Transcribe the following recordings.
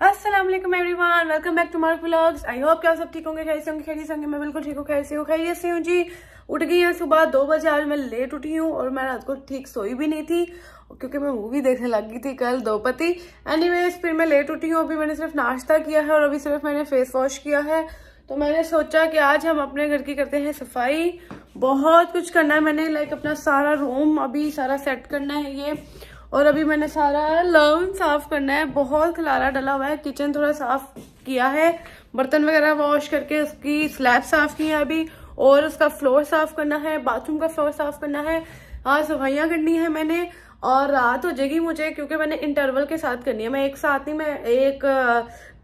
अस्सलाम वालेकुम everyone, welcome back to my vlogs. I hope क्या सब ठीक होंगे, खैरियत से होंगे। मैं बिल्कुल ठीक हूँ, खैरियत से हूँ जी। उठ गई है सुबह 2 बजे। आज मैं लेट उठी हूँ और मैं रात को ठीक सोई भी नहीं थी क्योंकि मैं मूवी देखने लगी थी कल द्रौपदी। एनीवेज फिर मैं लेट उठी हूँ। अभी मैंने सिर्फ नाश्ता किया है और अभी सिर्फ मैंने फेस वॉश किया है। तो मैंने सोचा कि आज हम अपने घर की करते हैं सफाई। बहुत कुछ करना है मैंने, लाइक अपना सारा रूम अभी सारा सेट करना है ये, और अभी मैंने सारा लॉन साफ करना है। बहुत खलारा डला हुआ है। किचन थोड़ा साफ किया है, बर्तन वगैरह वॉश करके उसकी स्लैब साफ की है अभी, और उसका फ्लोर साफ करना है, बाथरूम का फ्लोर साफ करना है। आज सफाइयाँ करनी है मैंने, और रात हो जाएगी मुझे क्योंकि मैंने इंटरवल के साथ करनी है। मैं एक साथ नहीं, मैं एक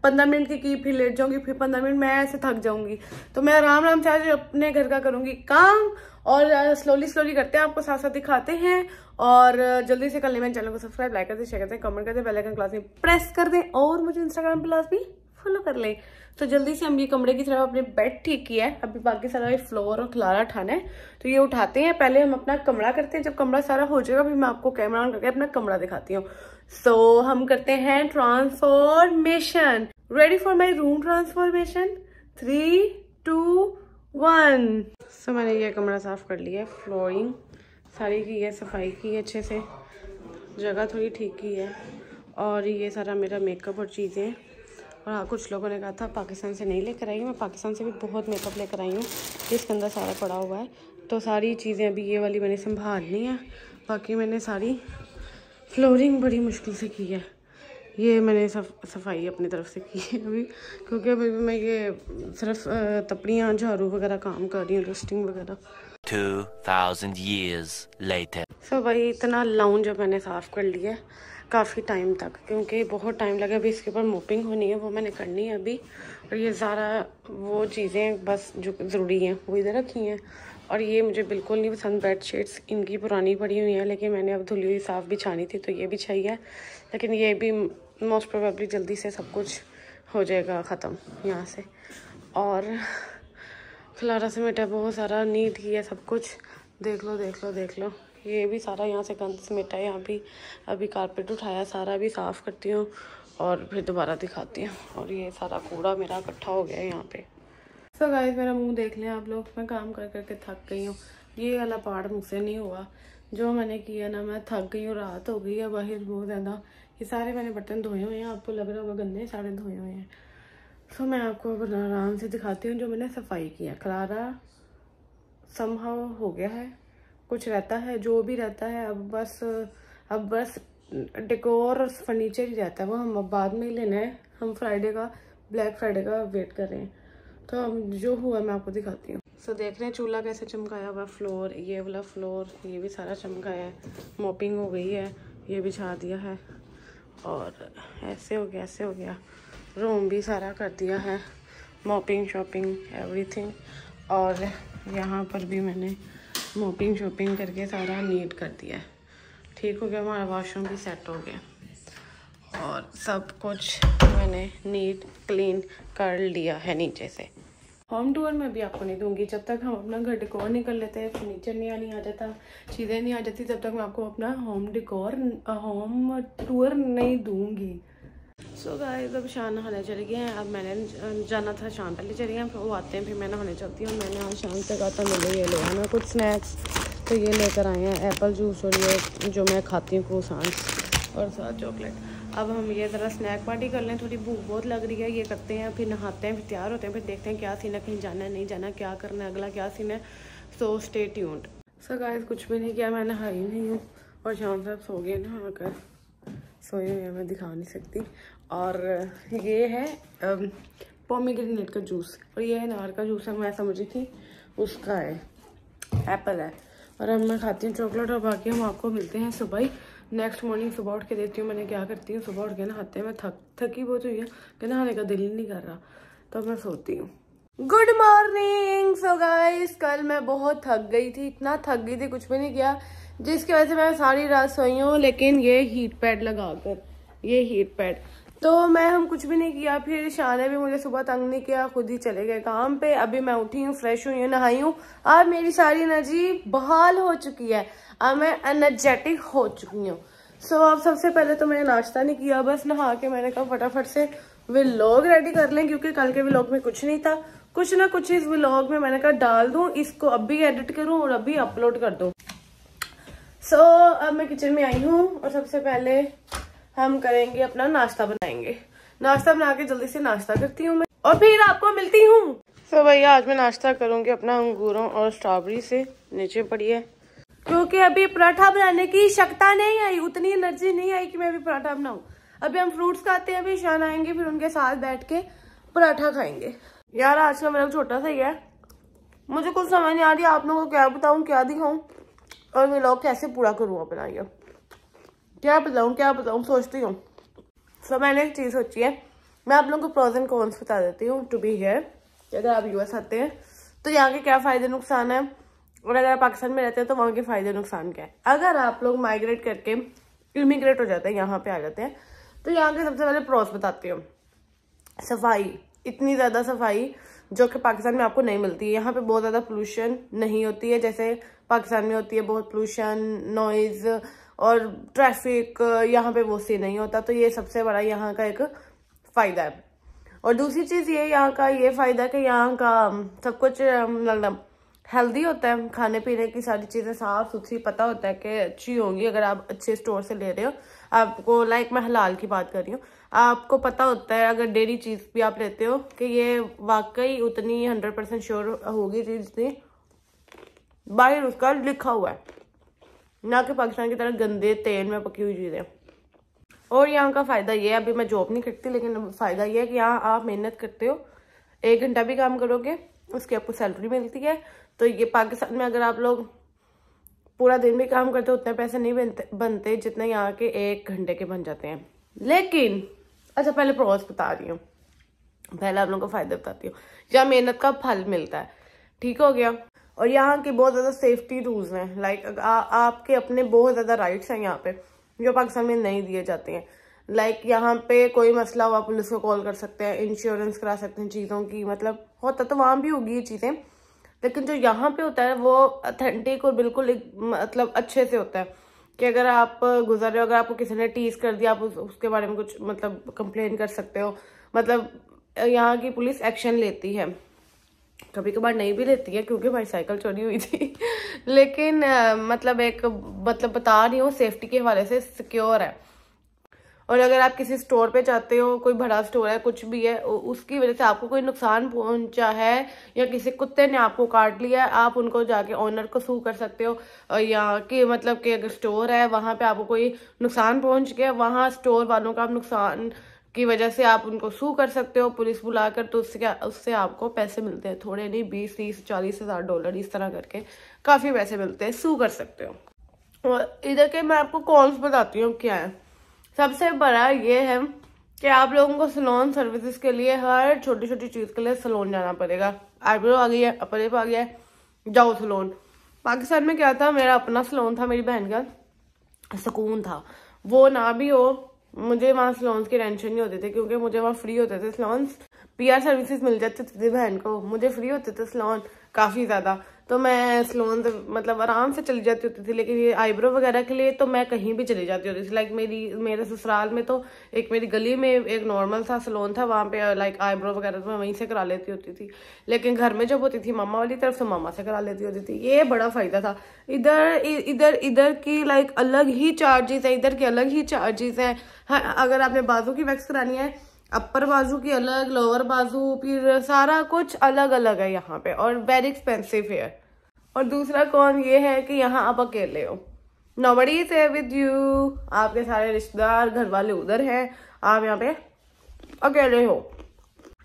15 मिनट की फिर लेट जाऊंगी, फिर 15 मिनट मैं ऐसे थक जाऊंगी। तो मैं आराम से आज अपने घर का करूंगी काम, और स्लोली करते हैं, आपको साथ साथ दिखाते हैं। और जल्दी से कर लें। मेरे चैनल को सब्सक्राइब, लाइक करते, शेयर करते हैं, कमेंट करते, बेल आइकन क्लास में प्रेस कर दें, और मुझे इंस्टाग्राम पे क्लास भी फॉलो कर लें। तो जल्दी से हम ये कमरे की तरफ अपने बेड ठीक किया है, अभी बाकी सारा फ्लोर और खलारा उठाना है तो ये उठाते हैं। पहले हम अपना कमरा करते हैं, जब कमरा सारा हो जाएगा फिर मैं आपको कैमरा ऑन करके अपना कमरा दिखाती हूँ। सो हम करते हैं transformation. Ready for my room transformation. 3, 2, 1। सो मैंने ये कमरा साफ कर लिया है, फ्लोरिंग सारी की है, सफाई की है अच्छे से, जगह थोड़ी ठीक की है, और ये सारा मेरा मेकअप और चीज़ें। और हाँ, कुछ लोगों ने कहा था पाकिस्तान से नहीं लेकर आई, मैं पाकिस्तान से भी बहुत मेकअप लेकर आई हूँ। इसके अंदर सारा पड़ा हुआ है, तो सारी चीज़ें अभी ये वाली मैंने संभालनी है। बाकी मैंने सारी फ्लोरिंग बड़ी मुश्किल से की है, ये मैंने सफाई अपनी तरफ से की है अभी, क्योंकि अभी मैं ये सिर्फ तपड़ियाँ झाड़ू वगैरह काम कर रही हूँ, डस्टिंग वगैरह। 2000 years later. सो भाई इतना लाउंज अब मैंने साफ़ कर लिया है काफ़ी टाइम तक, क्योंकि बहुत टाइम लगा। अभी इसके ऊपर मोपिंग होनी है, वो मैंने करनी है अभी। और ये सारा वो चीज़ें बस जो ज़रूरी हैं वो इधर रखी हैं। और ये मुझे बिल्कुल नहीं पसंद बेडशीट्स, इनकी पुरानी पड़ी हुई हैं, लेकिन मैंने अब धुली हुई साफ़ बिछानी थी तो ये बिछाई है। लेकिन ये भी मोस्ट प्रोबेबली जल्दी से सब कुछ हो जाएगा ख़त्म यहाँ से। और खलारा समेटा बहुत सारा, नीट किया सब कुछ, देख लो। ये भी सारा यहाँ से गंद समेटा है। यहाँ भी अभी कारपेट उठाया, सारा भी साफ़ करती हूँ और फिर दोबारा दिखाती हूँ। और ये सारा कूड़ा मेरा इकट्ठा हो गया है यहाँ पे। सो गाइस मेरा मुंह देख लें आप लोग, मैं काम कर करके थक गई हूँ। ये वाला पार्ट मुझसे नहीं हुआ जो मैंने किया ना, मैं थक गई हूँ, रात हो गई है बाहर बहुत ज़्यादा। ये सारे मैंने बर्तन धोए हुए हैं, आपको लग रहा होगा गंदे, सारे धोए हुए हैं। सो मैं आपको आराम से दिखाती हूँ जो मैंने सफाई किया। खलारा समहाउ हो गया है, कुछ रहता है जो भी रहता है, अब बस डेकोर और फर्नीचर ही रहता है, वो हम अब बाद में ही लेना है। हम ब्लैक फ्राइडे का वेट कर रहे हैं। तो अब जो हुआ मैं आपको दिखाती हूँ। सो देख रहे हैं चूल्हा कैसे चमकाया हुआ, फ्लोर, ये वाला फ्लोर, ये भी सारा चमकाया है। मोपिंग हो गई है, ये बिछा दिया है, और ऐसे हो गया। रूम भी सारा कर दिया है, मोपिंग शॉपिंग एवरीथिंग। और यहाँ पर भी मैंने मोपिंग शॉपिंग करके सारा नीट कर दिया है। ठीक हो गया, हमारा वॉशरूम भी सेट हो गया, और सब कुछ मैंने नीट क्लीन कर लिया है नीचे से। होम टूर में भी आपको नहीं दूंगी जब तक हम अपना घर डेकोर नहीं कर लेते हैं, फर्नीचर नहीं आ जाता, चीज़ें नहीं आ जाती, तब तक मैं आपको अपना होम टूर नहीं दूंगी। सो गाइस अब शान नहाने चले गए हैं। अब मैंने जाना था, शाम पहले चली गए, फिर वो आते हैं, फिर मैं नहाने चलती हूँ। मैंने आज शाम से कहा था मुझे ये ले आना कुछ स्नैक्स, तो ये लेकर आए हैं एप्पल जूस, और ये जो मैं खाती हूँ क्रोसांट्स और साथ चॉकलेट। अब हम ये ज़रा स्नैक पार्टी कर लें, थोड़ी भूख बहुत लग रही है। ये करते हैं, फिर नहाते हैं, फिर तैयार होते हैं, फिर देखते हैं क्या सीन है, कहीं जाना है नहीं जाना, क्या करना है, अगला क्या सीन है। So stay tuned. So guys कुछ भी नहीं किया, मैं नहाई नहीं हूँ, और शाम साहब सो गए, नहा कर सोए हुए, मैं दिखा नहीं सकती। और ये है पोमीग्रेनेट का जूस, और ये है अनार का जूस है, मैं समझी थी उसका है, एप्पल है। और अब मैं खाती हूँ चॉकलेट, और बाकी हम आपको मिलते हैं सुबह ही, नेक्स्ट मॉर्निंग। सुबह उठ के देती हूँ मैंने क्या करती हूँ, सुबह उठ के नहाते हैं, मैं थकी बहुत हुई है कि नहाने का दिल ही नहीं कर रहा, तो मैं सोती हूँ। Good morning. सो गाइस कल मैं बहुत थक गई थी, इतना थक गई थी, कुछ भी नहीं किया, जिसकी वजह से मैं सारी रात सोई हूँ। लेकिन ये हीट पैड लगाकर, ये हीट पैड, तो हम कुछ भी नहीं किया। फिर शाह ने भी मुझे सुबह तंग नहीं किया, खुद ही चले गए काम पे। अभी मैं उठी हूँ, फ्रेश हुई हूँ, नहाई हूँ, अब मेरी सारी एनर्जी बहाल हो चुकी है, अब मैं एनर्जेटिक हो चुकी हूँ। सो अब सबसे पहले तो मैंने नाश्ता नहीं किया, बस नहा के मैंने कहा फटाफट से व्लॉग रेडी कर लें, क्योंकि कल के व्लॉग में कुछ नहीं था, कुछ ना कुछ इस व्लॉग में मैंने कहा डाल दूं, इसको अभी एडिट करूं और अभी अपलोड कर दूं। सो अब मैं किचन में आई हूँ और सबसे पहले हम करेंगे अपना नाश्ता बनाएंगे। नाश्ता बना के जल्दी से नाश्ता करती हूँ मैं और फिर आपको मिलती हूँ। सो भैया आज मैं नाश्ता करूंगी अपना अंगूरों और स्ट्रॉबेरी से, नीचे पड़ी है, क्योंकि अभी पराठा बनाने की क्षमता नहीं आई, उतनी एनर्जी नहीं आई कि मैं अभी पराठा बनाऊं। अभी हम फ्रूट्स खाते हैं, अभी शान आएंगे फिर उनके साथ बैठ के पराठा खाएंगे। यार आज का मेरा छोटा सा ही है, मुझे कुछ समझ नहीं आ रही आप लोगों को क्या बताऊं, क्या दिखाऊं और मैं लोग कैसे पूरा करूं अपना ये, क्या बताऊं सोचती हूँ। सो मैंने एक चीज सोची है, मैं आप लोगों को प्रोज एंड कॉन्स बता देती हूँ टू बी हियर। अगर आप यूएस आते हैं तो यहाँ के क्या फायदे नुकसान है, और अगर आप पाकिस्तान में रहते हैं तो वहाँ के फायदे नुकसान क्या है। अगर आप लोग माइग्रेट करके इमिग्रेट हो जाते हैं, यहाँ पे आ जाते हैं, तो यहाँ के सबसे पहले प्रोस बताती हूँ। सफाई, इतनी ज़्यादा सफाई जो कि पाकिस्तान में आपको नहीं मिलती है। यहाँ पे बहुत ज़्यादा पोल्यूशन नहीं होती है जैसे पाकिस्तान में होती है, बहुत पोल्यूशन, नॉइज़ और ट्रैफिक, यहाँ पे वो सी नहीं होता। तो ये सबसे बड़ा यहाँ का एक फ़ायदा है। और दूसरी चीज़ ये यहाँ का ये फ़ायदा कि यहाँ का सब कुछ मतलब हेल्दी होता है, खाने पीने की सारी चीज़ें साफ सुथरी, पता होता है कि अच्छी होंगी अगर आप अच्छे स्टोर से ले रहे हो। आपको लाइक मैं हलाल की बात कर रही हूँ, आपको पता होता है अगर डेयरी चीज़ भी आप लेते हो कि ये वाकई उतनी 100% श्योर होगी चीज़ थी, बाहर उसका लिखा हुआ है, ना कि पाकिस्तान की तरह गंदे तेल में पकी हुई चीज़ें। और यहाँ का फ़ायदा ये है, अभी मैं जॉब नहीं करती लेकिन फ़ायदा ये है कि यहाँ आप मेहनत करते हो, 1 घंटा भी काम करोगे उसकी आपको सैलरी मिलती है। तो ये पाकिस्तान में अगर आप लोग पूरा दिन भी काम करते हो उतने पैसे नहीं बनते जितने यहाँ के 1 घंटे के बन जाते हैं। लेकिन अच्छा पहले प्रोस बता रही हूँ, पहले आप लोगों को फायदे बताती हूँ। यहाँ मेहनत का फल मिलता है, ठीक हो गया। और यहाँ के बहुत ज़्यादा सेफ्टी रूल्स हैं, लाइक आपके अपने बहुत ज़्यादा राइट्स हैं यहाँ पे जो पाकिस्तान में नहीं दिए जाते हैं। लाइक यहाँ पे कोई मसला हो आप पुलिस को कॉल कर सकते हैं, इंश्योरेंस करा सकते हैं चीज़ों की, मतलब होता तो वहाँ भी होगी ये चीज़ें, लेकिन जो यहाँ पे होता है वो ऑथेंटिक और बिल्कुल मतलब अच्छे से होता है कि अगर आप गुजर रहे हो, अगर आपको किसी ने टीज कर दिया आप उसके बारे में कुछ मतलब कंप्लेन कर सकते हो। मतलब यहाँ की पुलिस एक्शन लेती है, कभी कभार नहीं भी लेती है क्योंकि मेरी साइकिल चोरी हुई थी लेकिन मतलब बता रही हूँ सेफ्टी के हवाले से सिक्योर है। और अगर आप किसी स्टोर पे जाते हो, कोई बड़ा स्टोर है कुछ भी है, उसकी वजह से आपको कोई नुकसान पहुंचा है या किसी कुत्ते ने आपको काट लिया है, आप उनको जाके ओनर को सू कर सकते हो। या कि मतलब कि अगर स्टोर है वहां पे आपको कोई नुकसान पहुंच गया, वहां स्टोर वालों का नुकसान की वजह से आप उनको सू कर सकते हो पुलिस बुलाकर। तो उससे आपको पैसे मिलते हैं, थोड़े नहीं, 20, 30, 40 हज़ार डॉलर इस तरह करके काफ़ी पैसे मिलते हैं, सू कर सकते हो। और इधर के मैं आपको कॉन्स बताती हूँ क्या है। सबसे बड़ा ये है कि आप लोगों को सलोन सर्विसेज के लिए हर छोटी छोटी चीज़ के लिए सलोन जाना पड़ेगा। आईब्रो आ गई है, अपर लिप आ गया है, जाओ सलोन। पाकिस्तान में क्या था, मेरा अपना सलोन था, मेरी बहन का, सुकून था। वो ना भी हो, मुझे वहाँ सलोन्स की टेंशन नहीं होती थी क्योंकि मुझे वहाँ फ्री होते थे सलोन्स, पीआर सर्विसेज मिल जाते थे बहन को, मुझे फ्री होते थे सलोन काफ़ी ज़्यादा। तो मैं सलोन से मतलब आराम से चली जाती होती थी। लेकिन ये आईब्रो वगैरह के लिए तो मैं कहीं भी चली जाती होती थी। लाइक मेरे ससुराल में तो एक मेरी गली में एक नॉर्मल सा सलोन था, वहाँ पे लाइक आईब्रो वगैरह तो मैं वहीं से करा लेती होती थी। लेकिन घर में जब होती थी मामा वाली तरफ से, मामा से करा लेती होती थी। ये बड़ा फायदा था। इधर की लाइक अलग ही चार्जेस है, इधर के अलग ही चार्जेस है। हाँ, अगर आपने बाजू की वैक्स करानी है, अपर बाजू की अलग, लोअर बाजू, फिर सारा कुछ अलग अलग है यहाँ पे और वेरी एक्सपेंसिव है। और दूसरा कौन ये है कि यहाँ आप अकेले हो, nobody is here with you, आपके सारे रिश्तेदार घर वाले उधर हैं, आप यहाँ पे अकेले हो।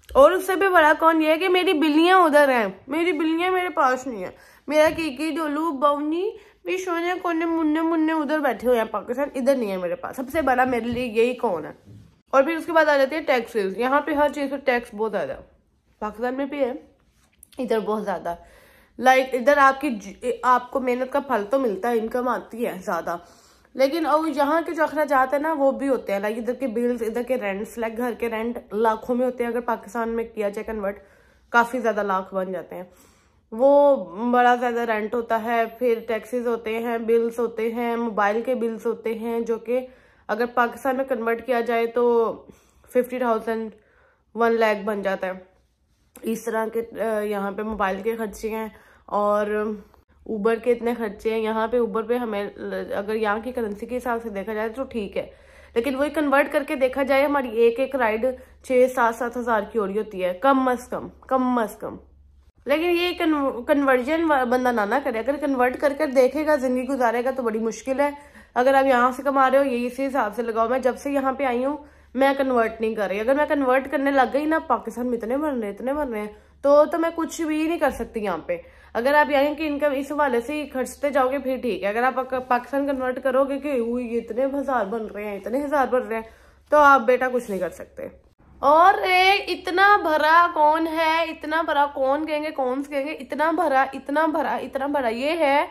और उससे भी बड़ा कौन ये है कि मेरी बिल्लियां उधर हैं, मेरी बिल्लियां मेरे पास नहीं है। मेरा कीकी, डोलू, बवनी भी सोने कोने मुन्ने मुन्ने उधर बैठे हुए हैं पाकिस्तान, इधर नहीं है मेरे पास। सबसे बड़ा मेरे लिए यही कौन है। और फिर उसके बाद आ जाती है टैक्सेस। यहाँ पे हर चीज़ पर टैक्स बहुत ज़्यादा, पाकिस्तान में भी है, इधर बहुत ज़्यादा। लाइक इधर आपको मेहनत का फल तो मिलता है, इनकम आती है ज़्यादा, लेकिन और यहाँ के जो अखराजात है ना वो भी होते हैं। लाइक इधर के बिल्स, इधर के रेंट्स, लाइक घर के रेंट लाखों में होते हैं। अगर पाकिस्तान में किया जाए कन्वर्ट, काफ़ी ज़्यादा लाख बन जाते हैं। वो बड़ा ज़्यादा रेंट होता है, फिर टैक्सेस होते हैं, बिल्स होते हैं, मोबाइल के बिल्स होते हैं, जो कि अगर पाकिस्तान में कन्वर्ट किया जाए तो 50,000 1 लाख बन जाता है। इस तरह के यहाँ पे मोबाइल के खर्चे हैं और ऊबर के इतने खर्चे हैं। यहाँ पे ऊबर पे हमें अगर यहाँ की करेंसी के हिसाब से देखा जाए तो ठीक है, लेकिन वही कन्वर्ट करके देखा जाए हमारी एक राइड 6-7 हज़ार की हो रही होती है कम अज कम। लेकिन ये कन्वर्जन बंदा ना करे, अगर कन्वर्ट करके देखेगा, जिंदगी गुजारेगा तो बड़ी मुश्किल है। अगर आप यहाँ से कमा रहे हो ये इसी हिसाब से लगाओ। मैं जब से यहाँ पे आई हूँ मैं कन्वर्ट नहीं कर रही। अगर मैं कन्वर्ट करने लग गई ना, पाकिस्तान में इतने बन रहे हैं तो मैं कुछ भी नहीं कर सकती यहाँ पे। अगर आप यहाँ की इनकम इस हवाले से खर्चते जाओगे फिर ठीक है। अगर आप पाकिस्तान कन्वर्ट करोगे कि ये इतने हजार बन रहे हैं, इतने हजार बन रहे हैं, तो आप बेटा कुछ नहीं कर सकते। और इतना भरा कौन है, इतना भरा कौन कहेंगे, कौन से कहेंगे, इतना भरा ये है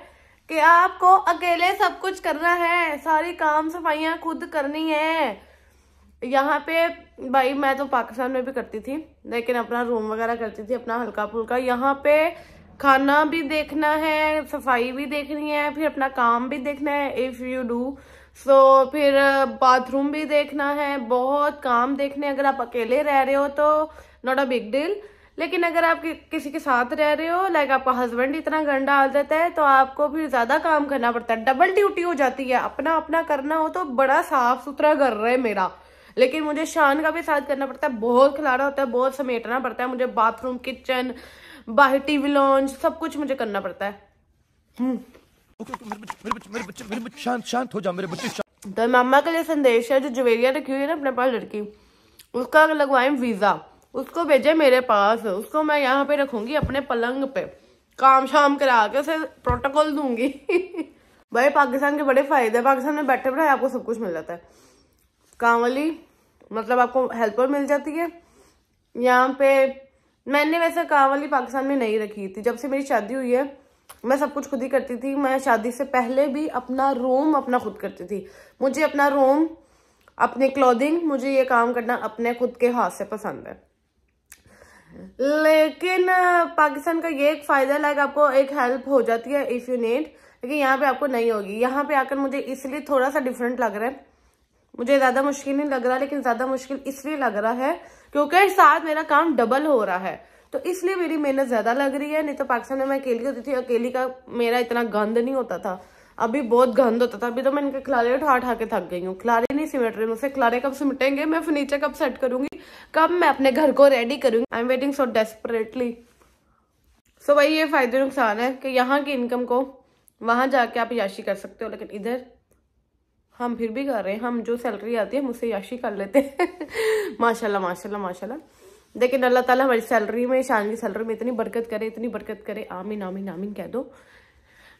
कि आपको अकेले सब कुछ करना है, सारी काम सफाइयां खुद करनी है। यहाँ पे भाई मैं तो पाकिस्तान में भी करती थी, लेकिन अपना रूम वगैरह करती थी अपना हल्का फुल्का। यहाँ पे खाना भी देखना है, सफाई भी देखनी है, फिर अपना काम भी देखना है इफ यू डू सो, फिर बाथरूम भी देखना है, बहुत काम देखने। अगर आप अकेले रह रहे हो तो नॉट अ बिग डील, लेकिन अगर आप किसी के साथ रह रहे हो, लाइक आपका हस्बैंड इतना गंदा आ जाता है तो आपको फिर ज्यादा काम करना पड़ता है, डबल ड्यूटी हो जाती है। अपना करना हो तो बड़ा साफ सुथरा घर रहे मेरा, लेकिन मुझे शान का भी साथ करना पड़ता है, बहुत खिलाना होता है, बहुत समेटना पड़ता है मुझे। बाथरूम, किचन, बाहर टीवी लॉन्च, सब कुछ मुझे करना पड़ता है। मेरे बच्चे शांत हो जा मेरे बच्चे। तो मामा के लिए संदेश है, जो जवेरिया रखी हुई है ना अपने पास लड़की, उसका लगवाएं वीजा, उसको भेजे मेरे पास, उसको मैं यहाँ पे रखूंगी अपने पलंग पे, काम शाम करा के उसे प्रोटोकॉल दूंगी। भाई पाकिस्तान के बड़े फायदे, पाकिस्तान में बैठे बैठे आपको सब कुछ मिल जाता है। काम वाली मतलब आपको हेल्पर मिल जाती है यहाँ पे। मैंने वैसे काम वाली पाकिस्तान में नहीं रखी थी, जब से मेरी शादी हुई है मैं सब कुछ खुद ही करती थी। मैं शादी से पहले भी अपना रूम अपना खुद करती थी। मुझे अपना रूम, अपने क्लोथिंग, मुझे ये काम करना अपने खुद के हाथ से पसंद है। लेकिन पाकिस्तान का ये एक फायदा है, लाइक आपको एक हेल्प हो जाती है इफ यू नीड, लेकिन यहाँ पे आपको नहीं होगी। यहाँ पे आकर मुझे इसलिए थोड़ा सा डिफरेंट लग रहा है, मुझे ज्यादा मुश्किल नहीं लग रहा, लेकिन ज्यादा मुश्किल इसलिए लग रहा है क्योंकि साथ मेरा काम डबल हो रहा है, तो इसलिए मेरी मेहनत ज्यादा लग रही है। नहीं तो पाकिस्तान में मैं अकेली होती थी, अकेली का मेरा इतना गंद नहीं होता था, अभी बहुत गंद होता था। अभी तो मैं इनके खिलारे उठा के थक गई हूँ, खिलारे नहीं सिमट रहे मुझसे। खिलारे कब सिमटेंगे, मैं फर्नीचर कब सेट करूंगी, कब मैं अपने घर को रेडी करूंगी। I am waiting so desperately. So भाई ये फायदे नुकसान है कि यहाँ की इनकम को वहां जाके आप याशी कर सकते हो, लेकिन इधर हम फिर भी कर रहे हैं। हम जो सैलरी आती है मुझसे याशी कर लेते हैं। माशाल्लाह माशाल्लाह माशाल्लाह। लेकिन अल्लाह ताला हमारी सैलरी में, शान की सैलरी में इतनी बरकत करे, इतनी बरकत करे। आमीन आमीन आमीन कह दो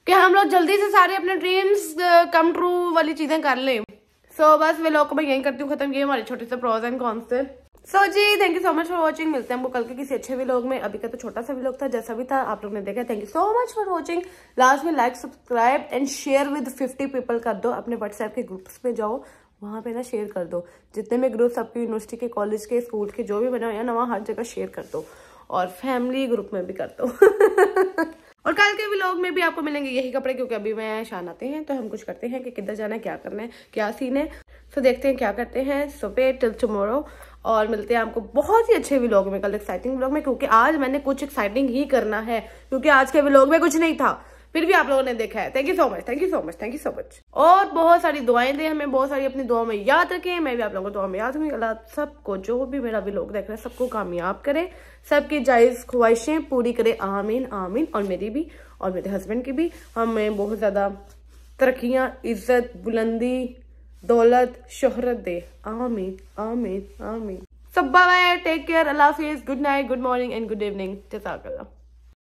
कि हम लोग जल्दी से सारे अपने ड्रीम्स कम ट्रू वाली चीजें कर लें। सो बस वे लोग को मैं यही करती हूँ खत्म। ये हमारे छोटे से प्रोज एंड कॉन्स थे। सो जी thank you so much for watching. मिलते हैं हमको कल के किसी अच्छे व्लॉग में। अभी का तो छोटा सा व्लॉग था, जैसा भी था आप लोग ने देखा। Thank you so much for watching. Last में like, subscribe and share with 50 people कर दो। अपने व्हाट्सएप के ग्रुप्स में जाओ, वहां पे ना शेयर कर दो। जितने भी ग्रुप्स आपके यूनिवर्सिटी के, कॉलेज के, स्कूल के जो भी बने हुए हैं ना, वहाँ हर जगह शेयर कर दो, और फैमिली ग्रुप में भी कर दो। और कल के व्लॉग में भी आपको मिलेंगे यही कपड़े, क्योंकि अभी मैं शान आते हैं तो हम कुछ करते हैं कि किधर जाना है, क्या करना है, क्या सीन है। सो देखते हैं क्या करते हैं। सो वेट टिल टुमारो, और मिलते हैं आपको बहुत ही अच्छे व्लॉग में, कल एक्साइटिंग व्लॉग में, क्योंकि आज मैंने कुछ एक्साइटिंग ही करना है, क्योंकि आज के व्लॉग में कुछ नहीं था, फिर भी आप लोगों ने देखा है। Thank you so much, thank you so much, thank you so much. और बहुत सारी दुआएं दें हमें, बहुत सारी अपनी दुआ में याद रखें। मैं भी आप लोगों को दुआ में याद हूँ। अल्लाह सबको, जो भी मेरा व्लॉग देख रहा है, सबको कामयाब करे, सबकी जायज ख्वाहिशें पूरी करे। आमीन आमीन। और मेरी भी और मेरे हस्बैंड की भी। हमें बहुत ज्यादा तरक्कियां, इज्जत, बुलंदी, दौलत, शोहरत दे। आमीन आमीन आमीन। सब बाय, टेक केयर, अल्लाह हाफिज, good night, good morning and good evening. जज़ाकल्लाह।